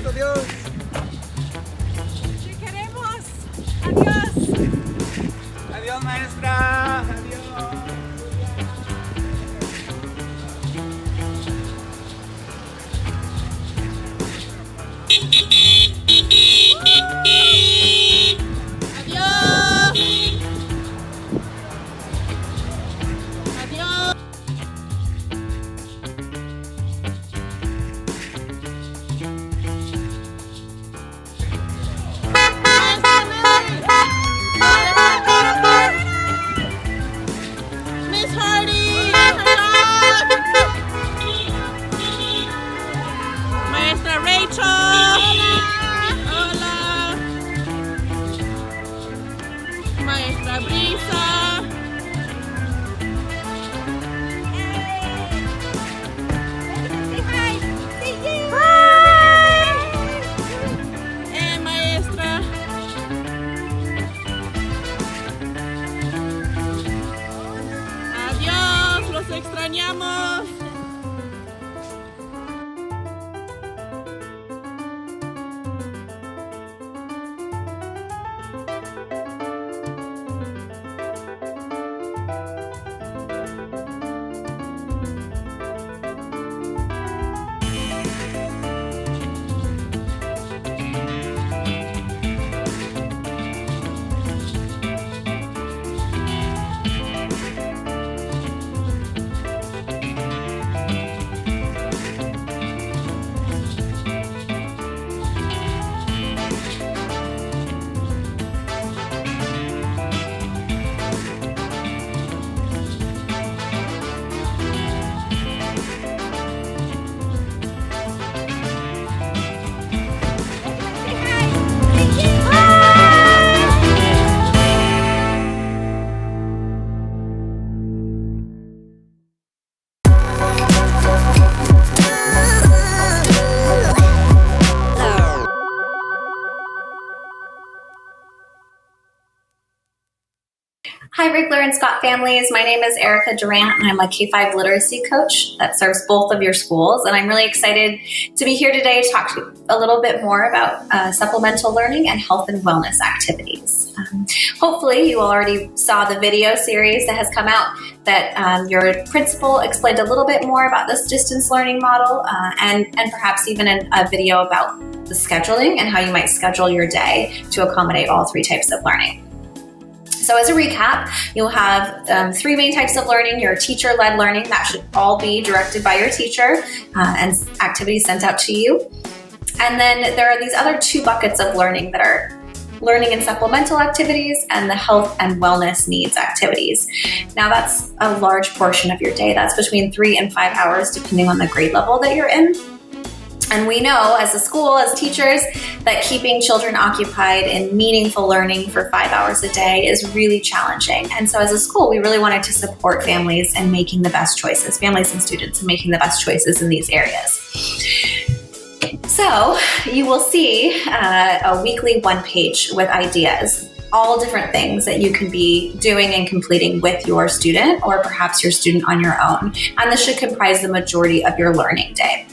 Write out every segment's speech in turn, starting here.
adiós. ¡Te queremos! ¡Adiós! Adiós, maestra. Adiós. extrañamos. Hi, Rigler and Scott families. My name is Erica Durant, and I'm a K-5 literacy coach that serves both of your schools. And I'm really excited to be here today to talk to you a little bit more about supplemental learning and health and wellness activities. Hopefully, you already saw the video series that has come out that your principal explained a little bit more about this distance learning model and perhaps even a video about the scheduling and how you might schedule your day to accommodate all three types of learning. So as a recap, you'll have three main types of learning: your teacher-led learning, that should all be directed by your teacher and activities sent out to you. And then there are these other two buckets of learning that are learning and supplemental activities and the health and wellness needs activities. Now that's a large portion of your day. That's between 3 and 5 hours depending on the grade level that you're in. And we know as a school, as teachers, that keeping children occupied in meaningful learning for 5 hours a day is really challenging. And so as a school, we really wanted to support families in making the best choices, families and students in making the best choices in these areas. So you will see a weekly one-page with ideas, all different things that you can be doing and completing with your student or perhaps your student on your own. And this should comprise the majority of your learning day.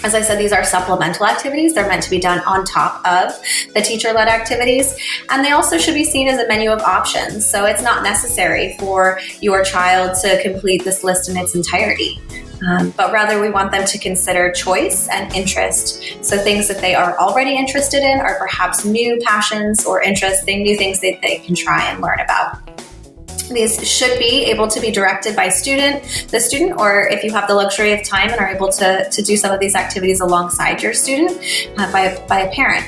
As I said, these are supplemental activities. They're meant to be done on top of the teacher-led activities, and they also should be seen as a menu of options. So it's not necessary for your child to complete this list in its entirety, but rather we want them to consider choice and interest. So things that they are already interested in are perhaps new passions or interests, new things that they can try and learn about. These should be able to be directed by the student, or if you have the luxury of time and are able to do some of these activities alongside your student, by a parent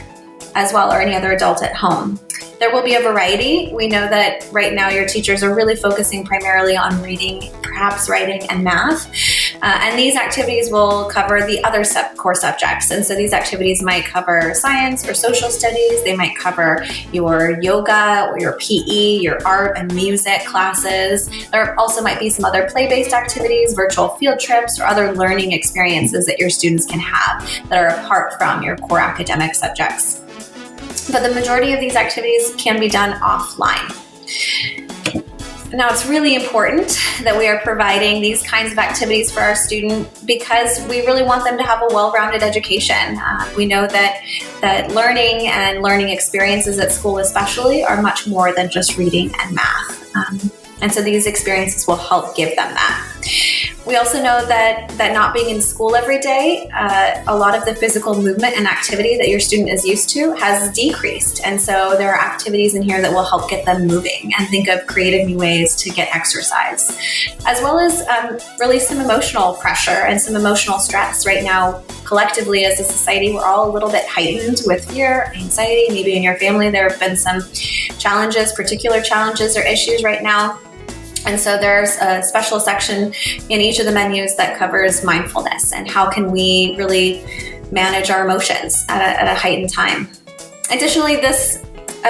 as well, or any other adult at home. There will be a variety. We know that right now your teachers are really focusing primarily on reading, perhaps writing, and math. And these activities will cover the other core subjects. And so these activities might cover science or social studies. They might cover your yoga or your PE, your art and music classes. There also might be some other play-based activities, virtual field trips, or other learning experiences that your students can have that are apart from your core academic subjects. But the majority of these activities can be done offline. Now, it's really important that we are providing these kinds of activities for our student because we really want them to have a well-rounded education. We know that learning and learning experiences at school especially are much more than just reading and math. And so these experiences will help give them that. We also know that not being in school every day, a lot of the physical movement and activity that your student is used to has decreased. And so there are activities in here that will help get them moving and think of creative new ways to get exercise, as well as release some emotional pressure and some emotional stress. Right now, collectively as a society, we're all a little bit heightened with fear, anxiety. Maybe in your family there have been some challenges, particular challenges or issues right now. And so there's a special section in each of the menus that covers mindfulness and how can we really manage our emotions at a heightened time. Additionally, this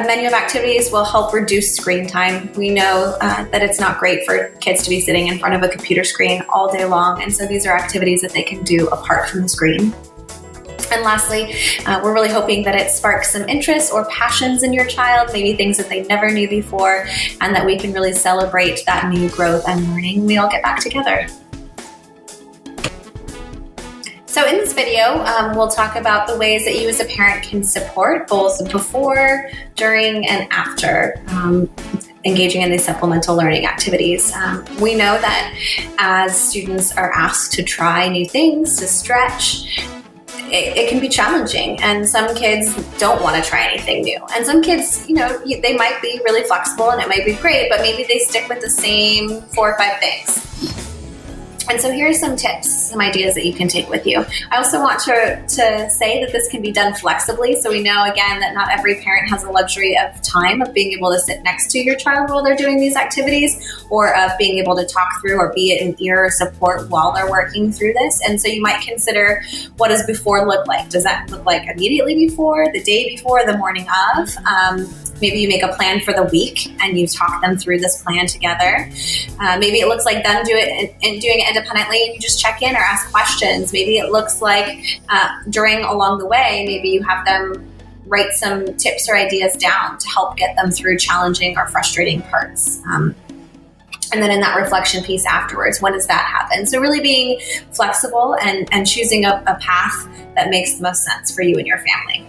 menu of activities will help reduce screen time. We know that it's not great for kids to be sitting in front of a computer screen all day long, and so these are activities that they can do apart from the screen. And lastly, we're really hoping that it sparks some interests or passions in your child, maybe things that they never knew before, and that we can really celebrate that new growth and learning when we all get back together. So in this video, we'll talk about the ways that you as a parent can support both before, during, and after engaging in these supplemental learning activities. We know that as students are asked to try new things, to stretch, it can be challenging, and some kids don't want to try anything new. And some kids, they might be really flexible and it might be great, but maybe they stick with the same 4 or 5 things. And so here are some tips, some ideas that you can take with you. I also want to say that this can be done flexibly. So we know, again, that not every parent has the luxury of time of being able to sit next to your child while they're doing these activities, or of being able to talk through or be an ear or support while they're working through this. And so you might consider, what does before look like? Does that look like immediately before, the day before, the morning of? Maybe you make a plan for the week and you talk them through this plan together. Maybe it looks like them doing it independently and you just check in or ask questions. Maybe it looks like along the way, maybe you have them write some tips or ideas down to help get them through challenging or frustrating parts. And then in that reflection piece afterwards, when does that happen? So really being flexible and choosing a path that makes the most sense for you and your family.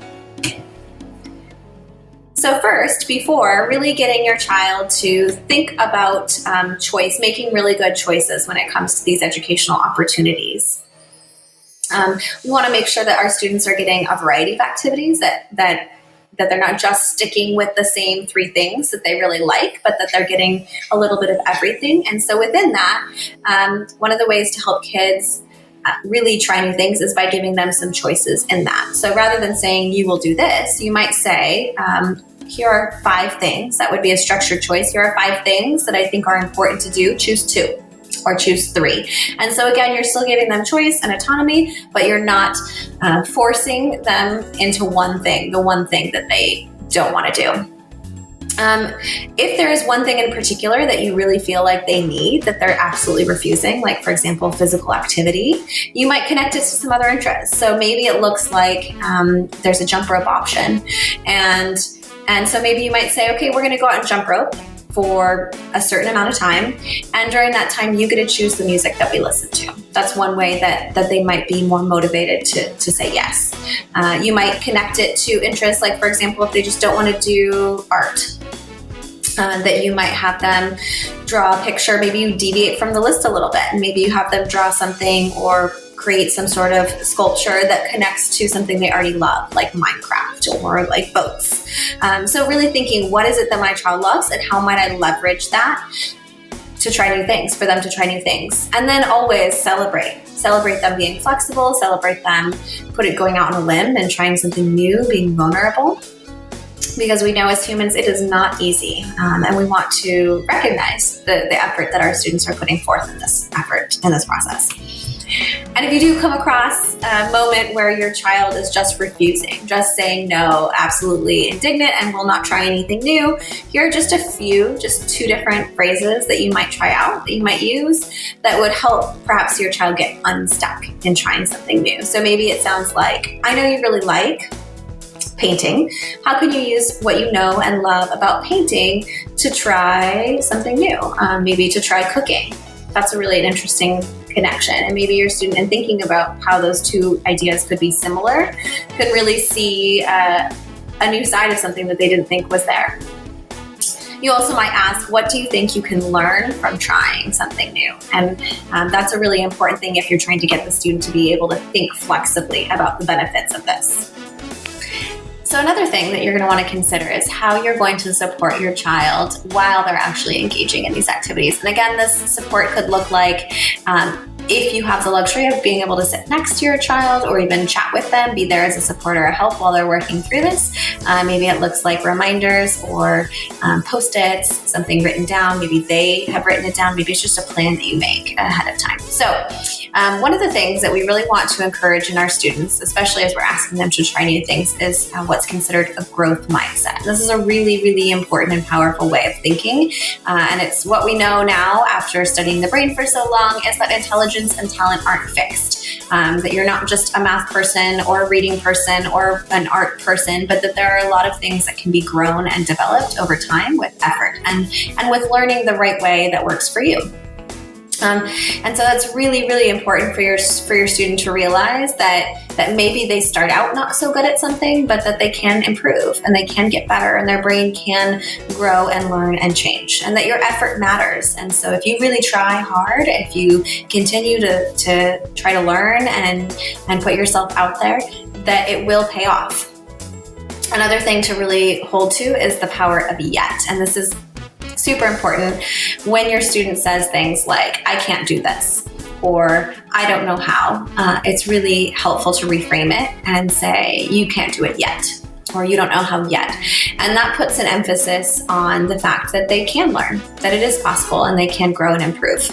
So first, before, really getting your child to think about choice, making really good choices when it comes to these educational opportunities. We want to make sure that our students are getting a variety of activities, that they're not just sticking with the same 3 things that they really like, but that they're getting a little bit of everything. And so within that, one of the ways to help kids really try new things is by giving them some choices in that. So rather than saying, you will do this, you might say, here are 5 things. That would be a structured choice. Here are 5 things that I think are important to do. Choose 2 or choose 3. And so again, you're still giving them choice and autonomy, but you're not forcing them into one thing, the one thing that they don't want to do. If there is one thing in particular that you really feel like they need, that they're absolutely refusing, like for example, physical activity, you might connect it to some other interests. So maybe it looks like there's a jump rope option. And so maybe you might say, okay, we're going to go out and jump rope for a certain amount of time. And during that time, you get to choose the music that we listen to. That's one way that they might be more motivated to say yes. You might connect it to interests, like for example, if they just don't want to do art, that you might have them draw a picture. Maybe you deviate from the list a little bit, and maybe you have them draw something or create some sort of sculpture that connects to something they already love, like Minecraft or like boats. So really thinking, what is it that my child loves and how might I leverage that to try new things, for them to try new things? And then always celebrate them being flexible, celebrate them going out on a limb and trying something new, being vulnerable. Because we know as humans it is not easy, and we want to recognize the effort that our students are putting forth in this process. And if you do come across a moment where your child is just refusing, just saying no, absolutely indignant, and will not try anything new, here are just 2 different phrases that you might try out, that you might use, that would help perhaps your child get unstuck in trying something new. So maybe it sounds like, I know you really like painting, how can you use what you know and love about painting to try something new? Maybe to try cooking. That's a really interesting connection. And maybe your student, in thinking about how those two ideas could be similar, could really see a new side of something that they didn't think was there. You also might ask, what do you think you can learn from trying something new? And that's a really important thing if you're trying to get the student to be able to think flexibly about the benefits of this. So another thing that you're going to want to consider is how you're going to support your child while they're actually engaging in these activities. And again, this support could look like if you have the luxury of being able to sit next to your child or even chat with them, be there as a support or a help while they're working through this. Maybe it looks like reminders or Post-its, something written down. Maybe they have written it down. Maybe it's just a plan that you make ahead of time. So one of the things that we really want to encourage in our students, especially as we're asking them to try new things, is what's considered a growth mindset. This is a really, really important and powerful way of thinking. And it's what we know now after studying the brain for so long, is that intelligence and talent aren't fixed. That you're not just a math person or a reading person or an art person, but that there are a lot of things that can be grown and developed over time with effort and with learning the right way that works for you. And so that's really, really important for your student to realize that maybe they start out not so good at something, but that they can improve and they can get better and their brain can grow and learn and change, and that your effort matters. And so if you really try hard, if you continue to try to learn and put yourself out there, that it will pay off. Another thing to really hold to is the power of yet. And this is super important when your student says things like, I can't do this, or I don't know how. It's really helpful to reframe it and say, you can't do it yet, or you don't know how yet. And that puts an emphasis on the fact that they can learn, that it is possible, and they can grow and improve.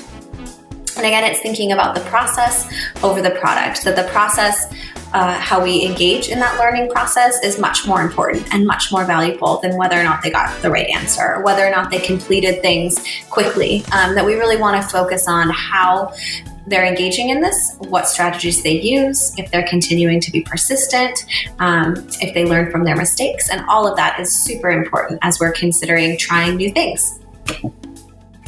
And again, it's thinking about the process over the product, that the process, how we engage in that learning process, is much more important and much more valuable than whether or not they got the right answer or whether or not they completed things quickly. That we really want to focus on how they're engaging in this, what strategies they use, if they're continuing to be persistent, if they learn from their mistakes, and all of that is super important as we're considering trying new things.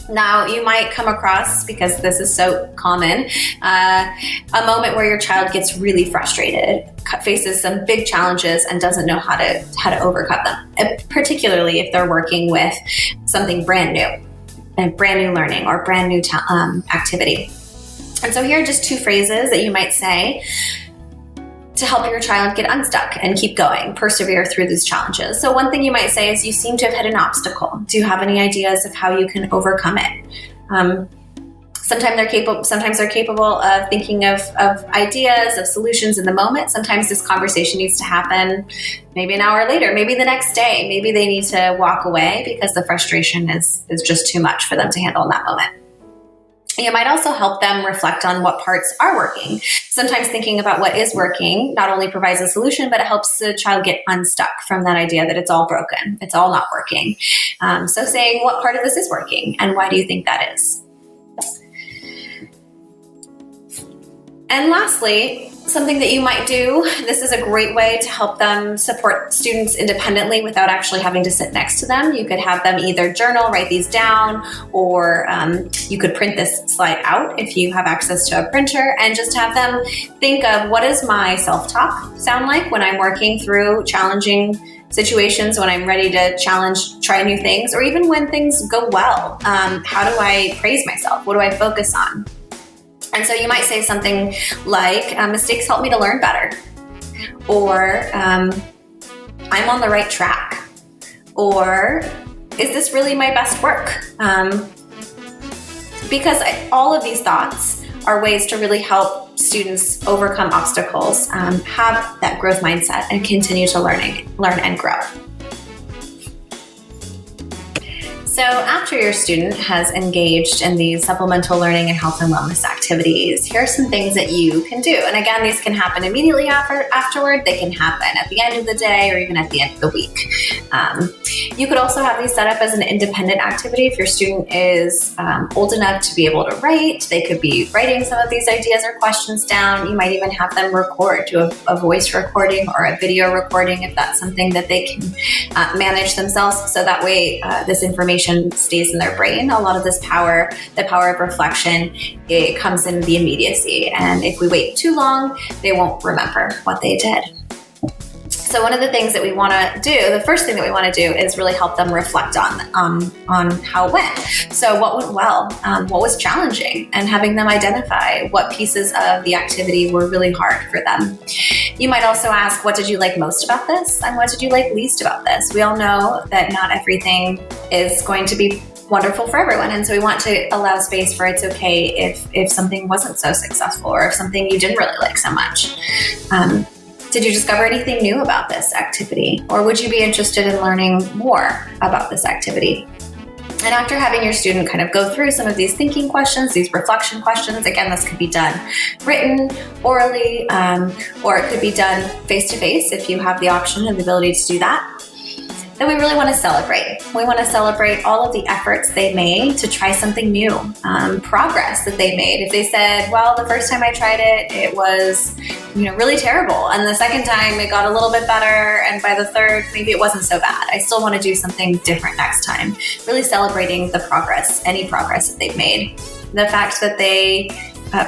Now, you might come across, because this is so common, a moment where your child gets really frustrated, faces some big challenges, and doesn't know how to overcome them, particularly if they're working with something brand new learning or brand new activity. And so here are just two phrases that you might say to help your child get unstuck and keep going, persevere through these challenges. So one thing you might say is, you seem to have hit an obstacle. Do you have any ideas of how you can overcome it? Sometimes they're capable of thinking of ideas, of solutions in the moment. Sometimes this conversation needs to happen maybe an hour later, maybe the next day. Maybe they need to walk away because the frustration is just too much for them to handle in that moment. You might also help them reflect on what parts are working. Sometimes thinking about what is working not only provides a solution, but it helps the child get unstuck from that idea that it's all broken, it's all not working. So saying, what part of this is working and why do you think that is? And lastly, something that you might do, this is a great way to help them support students independently without actually having to sit next to them. You could have them either journal, write these down, or you could print this slide out if you have access to a printer, and just have them think of, what does my self-talk sound like when I'm working through challenging situations, when I'm ready to try new things, or even when things go well. How do I praise myself? What do I focus on? And so you might say something like, mistakes help me to learn better, or I'm on the right track, or is this really my best work? Because all of these thoughts are ways to really help students overcome obstacles, have that growth mindset, and continue to learn and grow. So after your student has engaged in these supplemental learning and health and wellness activities, here are some things that you can do. And again, these can happen immediately afterward. They can happen at the end of the day or even at the end of the week. You could also have these set up as an independent activity. If your student is old enough to be able to write, they could be writing some of these ideas or questions down. You might even have them record, do a voice recording or a video recording if that's something that they can manage themselves. So that way this information stays in their brain. A lot of this power, the power of reflection, it comes in the immediacy. And if we wait too long, they won't remember what they did. So one of the things that we want to do, the first thing that we want to do is really help them reflect on how it went. So what went well, what was challenging, and having them identify what pieces of the activity were really hard for them. You might also ask, what did you like most about this? And what did you like least about this? We all know that not everything is going to be wonderful for everyone. And so we want to allow space for it's okay if something wasn't so successful or if something you didn't really like so much. Did you discover anything new about this activity? Or would you be interested in learning more about this activity? And after having your student kind of go through some of these thinking questions, these reflection questions, again, this could be done written, orally, or it could be done face-to-face if you have the option and the ability to do that. Then we really want to celebrate. We want to celebrate all of the efforts they made to try something new, progress that they made. If they said, well, the first time I tried it, it was really terrible. And the second time it got a little bit better. And by the third, maybe it wasn't so bad. I still want to do something different next time. Really celebrating the progress, any progress that they've made. The fact that they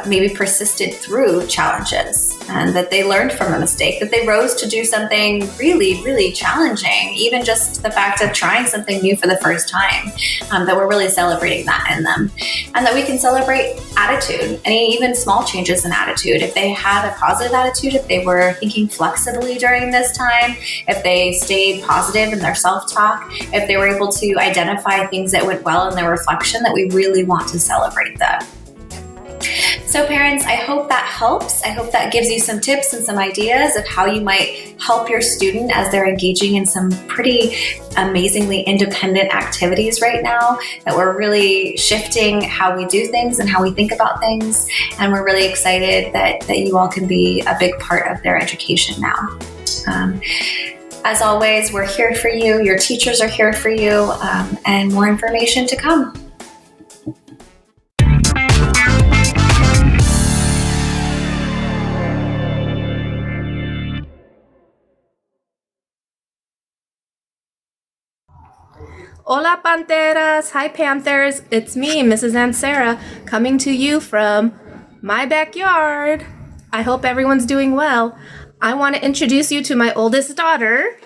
maybe persisted through challenges and that they learned from a mistake, that they rose to do something really, really challenging, even just the fact of trying something new for the first time, that we're really celebrating that in them. And that we can celebrate attitude, any even small changes in attitude. If they had a positive attitude, if they were thinking flexibly during this time, if they stayed positive in their self-talk, if they were able to identify things that went well in their reflection, that we really want to celebrate that. So parents, I hope that helps. I hope that gives you some tips and some ideas of how you might help your student as they're engaging in some pretty amazingly independent activities right now, that we're really shifting how we do things and how we think about things. And we're really excited that you all can be a big part of their education now. As always, we're here for you. Your teachers are here for you, and more information to come. Hola Panteras! Hi Panthers! It's me, Mrs. Ansara, coming to you from my backyard. I hope everyone's doing well. I want to introduce you to my oldest daughter.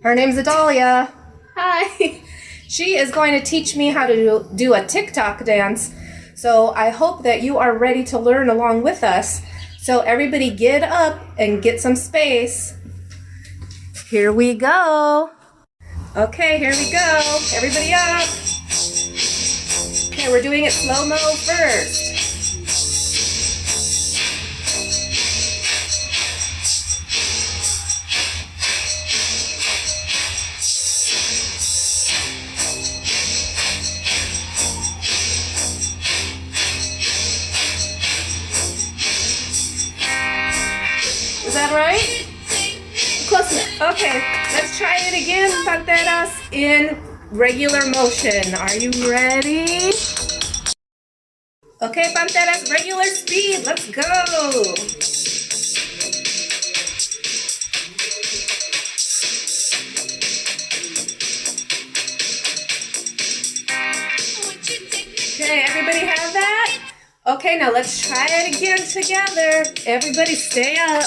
Her name's Adalia. Hi! She is going to teach me how to do a Tik-Tok dance. So I hope that you are ready to learn along with us. So everybody get up and get some space. Here we go. Okay, here we go. Everybody up. Okay, we're doing it slow-mo first. Is that right? Close enough. Okay, let's try it again, Panteras, in regular motion. Are you ready? Okay, Panteras, regular speed. Let's go. Okay, everybody have that? Okay, now let's try it again together. Everybody stay up.